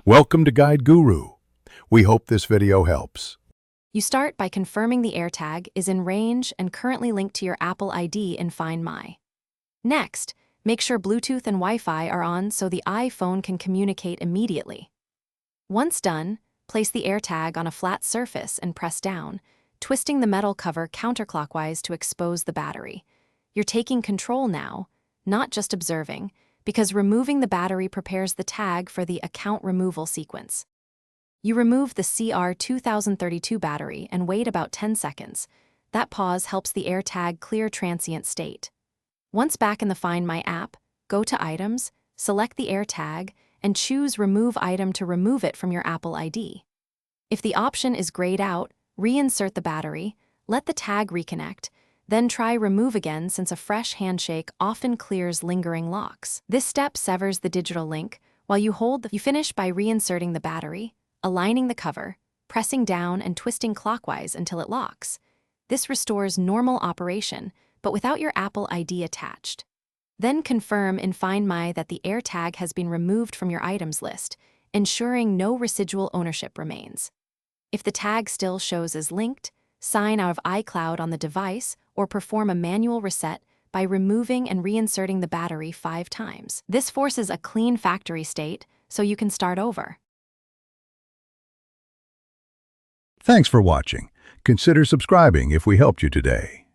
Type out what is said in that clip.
Welcome to Guide Guru. We hope this video helps. You start by confirming the Airtag is in range and currently linked to your Apple ID in Find My. Next, make sure Bluetooth and Wi-Fi are on so the iPhone can communicate immediately. Once done, place the Airtag on a flat surface and press down, twisting the metal cover counterclockwise to expose the battery. You're taking control now, not just observing, because removing the battery prepares the tag for the account removal sequence. You remove the CR2032 battery and wait about 10 seconds. That pause helps the Airtag clear transient state. Once back in the Find My app, go to Items, select the Airtag, and choose Remove Item to remove it from your Apple ID. If the option is grayed out, reinsert the battery, let the tag reconnect, then try Remove again since a fresh handshake often clears lingering locks. This step severs the digital link. While you finish by reinserting the battery, aligning the cover, pressing down and twisting clockwise until it locks. This restores normal operation, but without your Apple ID attached. Then confirm in Find My that the Airtag has been removed from your items list, ensuring no residual ownership remains. If the tag still shows as linked, sign out of iCloud on the device or perform a manual reset by removing and reinserting the battery 5 times. This forces a clean factory state so you can start over. Thanks for watching. Consider subscribing if we helped you today.